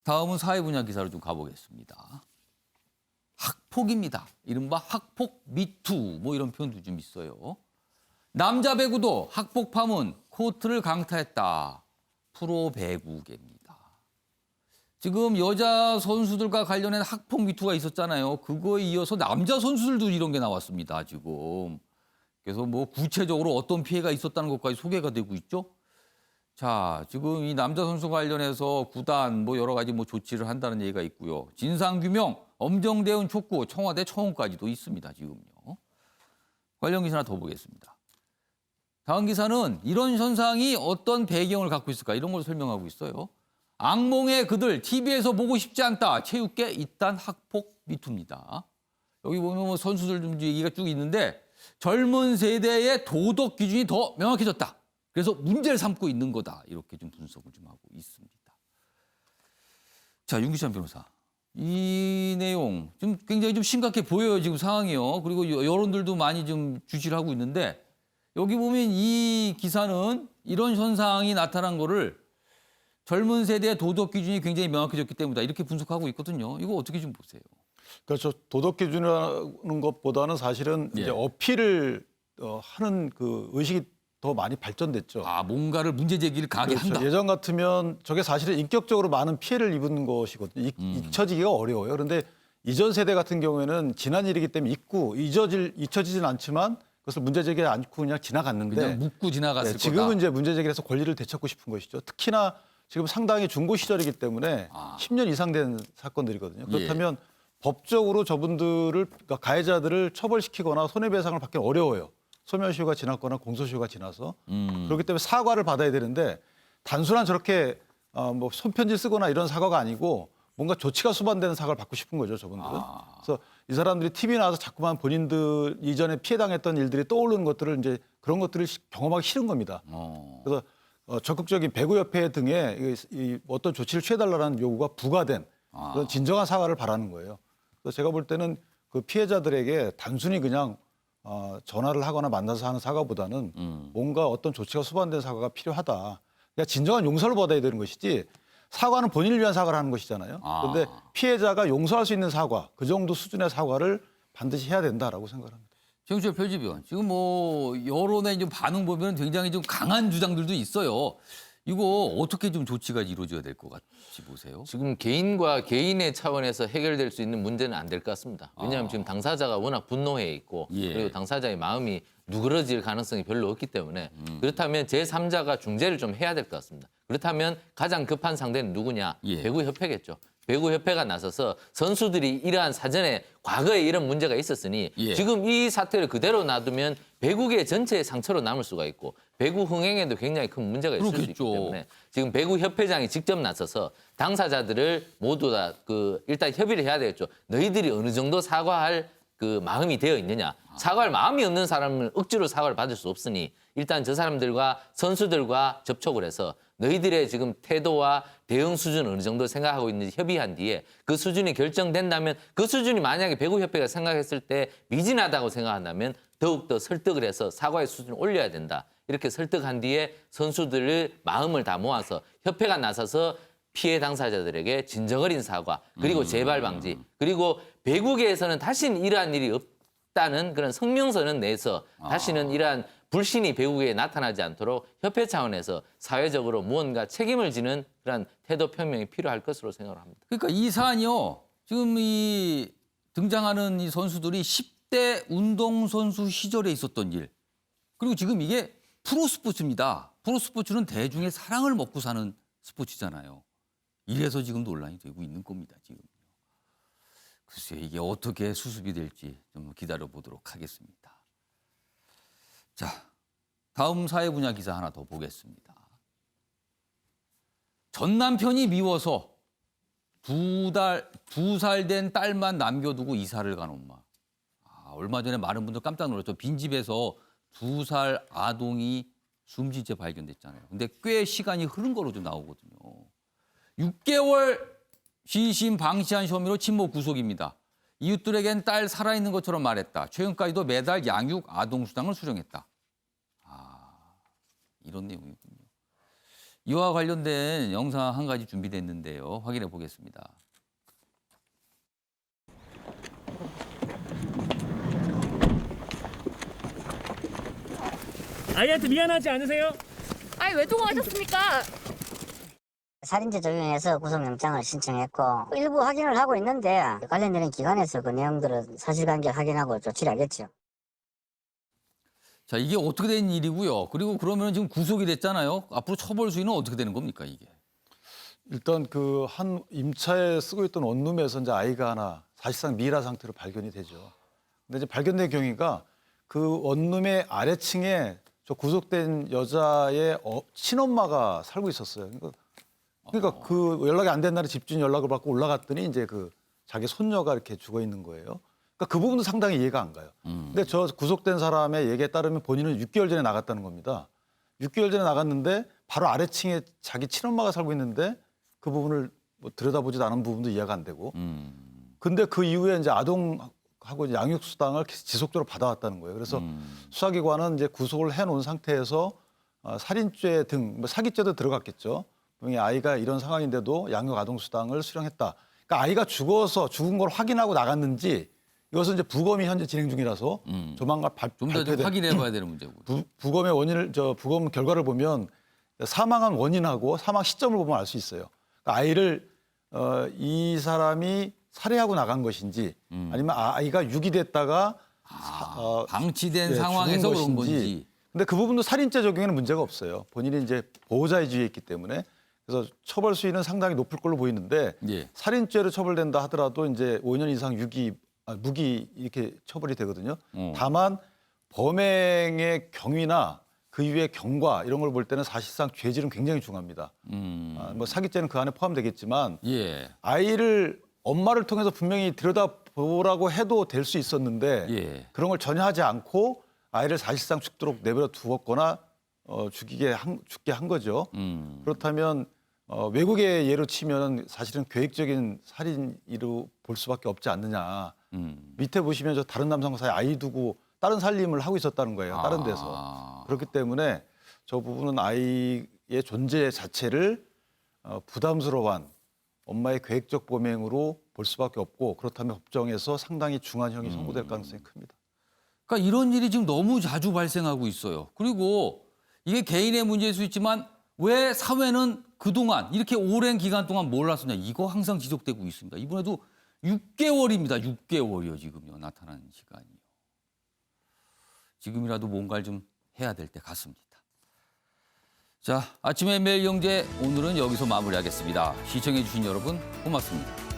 다음은 사회 분야 기사로 좀 가보겠습니다. 학폭입니다. 이른바 학폭 미투 뭐 이런 표현도 좀 있어요. 남자 배구도 학폭 파문 코트를 강타했다. 프로 배구계입니다. 지금 여자 선수들과 관련된 학폭 미투가 있었잖아요. 그거에 이어서 남자 선수들도 이런 게 나왔습니다. 지금. 그래서 뭐 구체적으로 어떤 피해가 있었다는 것까지 소개가 되고 있죠. 자, 지금 이 남자 선수 관련해서 구단 뭐 여러 가지 뭐 조치를 한다는 얘기가 있고요. 진상규명, 엄정대응 촉구, 청와대 청원까지도 있습니다. 지금요. 관련 기사 하나 더 보겠습니다. 다음 기사는 이런 현상이 어떤 배경을 갖고 있을까 이런 걸 설명하고 있어요. 악몽의 그들 TV에서 보고 싶지 않다. 체육계 잇단 학폭 미투입니다. 여기 보면 뭐 선수들 좀 얘기가 쭉 있는데 젊은 세대의 도덕 기준이 더 명확해졌다. 그래서 문제를 삼고 있는 거다. 이렇게 좀 분석을 좀 하고 있습니다. 자, 윤기찬 변호사. 이 내용 좀 굉장히 좀 심각해 보여요. 지금 상황이요. 그리고 여론들도 많이 좀 주시를 하고 있는데 여기 보면 이 기사는 이런 현상이 나타난 거를 젊은 세대의 도덕 기준이 굉장히 명확해졌기 때문이다. 이렇게 분석하고 있거든요. 이거 어떻게 좀 보세요? 그렇죠. 도덕 기준이라는 것보다는 사실은 예. 이제 어필을 하는 그 의식이 더 많이 발전됐죠. 아, 뭔가를 문제 제기를 강하게 그렇죠. 한다. 예전 같으면 저게 사실은 인격적으로 많은 피해를 입은 것이거든요. 잊혀지기가 어려워요. 그런데 이전 세대 같은 경우에는 지난 일이기 때문에 잊혀지진 않지만 그것을 문제 제기하지 않고 그냥 지나갔는데 그냥 묻고 지나갔을 거다. 지금은 이제 문제 제기를 해서 권리를 되찾고 싶은 것이죠. 특히나 지금 상당히 중고 시절이기 때문에 10년 이상 된 사건들이거든요. 그렇다면 법적으로 저분들을 그러니까 가해자들을 처벌시키거나 손해배상을 받기는 어려워요. 소멸시효가 지났거나 공소시효가 지나서 그렇기 때문에 사과를 받아야 되는데 단순한 저렇게 뭐 손편지 쓰거나 이런 사과가 아니고 뭔가 조치가 수반되는 사과를 받고 싶은 거죠, 저분들은. 그래서 이 사람들이 TV 나와서 자꾸만 본인들 이전에 피해당했던 일들이 떠오르는 것들을 이제 그런 것들을 경험하기 싫은 겁니다. 그래서 적극적인 배구협회 등의 이 어떤 조치를 취해달라는 요구가 부과된 그런 진정한 사과를 바라는 거예요. 그래서 제가 볼 때는 그 피해자들에게 단순히 그냥 전화를 하거나 만나서 하는 사과보다는 뭔가 어떤 조치가 수반된 사과가 필요하다. 그러니까 진정한 용서를 받아야 되는 것이지 사과는 본인을 위한 사과를 하는 것이잖아요. 그런데 피해자가 용서할 수 있는 사과, 그 정도 수준의 사과를 반드시 해야 된다라고 생각합니다. 정치적 표지변. 지금 뭐 여론의 좀 반응 보면 굉장히 좀 강한 주장들도 있어요. 이거 어떻게 좀 조치가 이루어져야 될 것 같이 보세요? 지금 개인과 개인의 차원에서 해결될 수 있는 문제는 안 될 것 같습니다. 왜냐하면 지금 당사자가 워낙 분노해 있고 그리고 당사자의 마음이 누그러질 가능성이 별로 없기 때문에 그렇다면 제3자가 중재를 좀 해야 될 것 같습니다. 그렇다면 가장 급한 상대는 누구냐? 배구협회겠죠. 배구협회가 나서서 선수들이 이러한 사전에 과거에 이런 문제가 있었으니 지금 이 사태를 그대로 놔두면 배구계 전체의 상처로 남을 수가 있고 배구 흥행에도 굉장히 큰 문제가 있을 수 있기 때문에 지금 배구협회장이 직접 나서서 당사자들을 모두 다 일단 협의를 해야 되겠죠. 너희들이 어느 정도 사과할 그 마음이 되어 있느냐. 사과할 마음이 없는 사람은 억지로 사과를 받을 수 없으니 일단 저 사람들과 선수들과 접촉을 해서 너희들의 지금 태도와 대응 수준을 어느 정도 생각하고 있는지 협의한 뒤에 그 수준이 결정된다면 그 수준이 만약에 배구협회가 생각했을 때 미진하다고 생각한다면 더욱더 설득을 해서 사과의 수준을 올려야 된다. 이렇게 설득한 뒤에 선수들의 마음을 다 모아서 협회가 나서서 피해 당사자들에게 진정 어린 사과 그리고 재발 방지 그리고 배구계에서는 다시는 이러한 일이 없다는 그런 성명서는 내서 다시는 이러한 불신이 배구계에 나타나지 않도록 협회 차원에서 사회적으로 무언가 책임을 지는 그런 태도 표명이 필요할 것으로 생각을 합니다. 그러니까 이 사안이요. 지금 이 등장하는 이 선수들이 10대 운동선수 시절에 있었던 일. 그리고 지금 이게 프로스포츠입니다. 프로스포츠는 대중의 사랑을 먹고 사는 스포츠잖아요. 이래서 지금 논란이 되고 있는 겁니다. 지금. 글쎄 이게 어떻게 수습이 될지 좀 기다려보도록 하겠습니다. 자, 다음 사회 분야 기사 하나 더 보겠습니다. 전 남편이 미워서 2살 된 딸만 남겨두고 이사를 간 엄마. 얼마 전에 많은 분들 깜짝 놀랐죠. 빈집에서 2살 아동이 숨진 채 발견됐잖아요. 근데 꽤 시간이 흐른 거로 좀 나오거든요. 6개월 시신 방치한 혐의로 친모 구속입니다. 이웃들에겐 딸 살아있는 것처럼 말했다. 최근까지도 매달 양육 아동수당을 수령했다. 이런 내용이군요. 이와 관련된 영상 한 가지 준비됐는데요. 확인해 보겠습니다. 아이한테 미안하지 않으세요? 아니 왜 도망가셨습니까? 살인죄 적용해서 구속영장을 신청했고 일부 확인을 하고 있는데 관련되는 기관에서 그 내용들은 사실관계 확인하고 조치를 하겠죠. 자, 이게 어떻게 된 일이고요. 그리고 그러면 지금 구속이 됐잖아요. 앞으로 처벌 수위는 어떻게 되는 겁니까, 이게? 일단 그 한 임차에 쓰고 있던 원룸에서 이제 아이가 하나 사실상 미라 상태로 발견이 되죠. 근데 이제 발견된 경위가 그 원룸의 아래층에 저 구속된 여자의 친엄마가 살고 있었어요. 그러니까 그 연락이 안 된 날에 집주인 연락을 받고 올라갔더니 이제 그 자기 손녀가 이렇게 죽어 있는 거예요. 그러니까 그 부분도 상당히 이해가 안 가요. 근데 저 구속된 사람의 얘기에 따르면 본인은 6개월 전에 나갔다는 겁니다. 6개월 전에 나갔는데 바로 아래층에 자기 친엄마가 살고 있는데 그 부분을 뭐 들여다보지도 않은 부분도 이해가 안 되고. 근데 그 이후에 이제 아동하고 이제 양육수당을 지속적으로 받아왔다는 거예요. 그래서 수사기관은 이제 구속을 해놓은 상태에서 살인죄 등 뭐 사기죄도 들어갔겠죠. 분명히 아이가 이런 상황인데도 양육 아동수당을 수령했다. 그러니까 아이가 죽은 걸 확인하고 나갔는지 이것은 이제 부검이 현재 진행 중이라서 조만간 좀 더 확인해 봐야 되는 문제고. 부검의 부검 결과를 보면 사망한 원인하고 사망 시점을 보면 알 수 있어요. 그러니까 아이를 이 사람이 살해하고 나간 것인지 아니면 아이가 유기됐다가 방치된 예, 상황에서 죽은 그런 것인지. 건지. 근데 그 부분도 살인죄 적용에는 문제가 없어요. 본인이 이제 보호자의 지위에 있기 때문에 그래서 처벌 수위는 상당히 높을 걸로 보이는데 예. 살인죄로 처벌된다 하더라도 이제 5년 이상 무기 이렇게 처벌이 되거든요. 다만 범행의 경위나 그 이후의 경과 이런 걸 볼 때는 사실상 죄질은 굉장히 중요합니다. 뭐 사기죄는 그 안에 포함되겠지만 예. 아이를 엄마를 통해서 분명히 들여다보라고 해도 될 수 있었는데 예. 그런 걸 전혀 하지 않고 아이를 사실상 죽도록 내버려 두었거나 죽게 한 거죠. 그렇다면 외국의 예로 치면 사실은 계획적인 살인으로 볼 수밖에 없지 않느냐. 밑에 보시면 저 다른 남성과 사이 아이 두고 다른 살림을 하고 있었다는 거예요. 다른 데서. 그렇기 때문에 저 부분은 아이의 존재 자체를 부담스러워한 엄마의 계획적 범행으로 볼 수밖에 없고 그렇다면 법정에서 상당히 중한 형이 선고될 가능성이 큽니다. 그러니까 이런 일이 지금 너무 자주 발생하고 있어요. 그리고 이게 개인의 문제일 수 있지만 왜 사회는 그동안 이렇게 오랜 기간 동안 몰랐었냐. 이거 항상 지적되고 있습니다. 이번에도 6개월입니다. 6개월이요, 지금요. 나타나는 시간이요. 지금이라도 뭔가를 좀 해야 될 때 같습니다. 자, 아침의 매일 영재 오늘은 여기서 마무리하겠습니다. 시청해 주신 여러분 고맙습니다.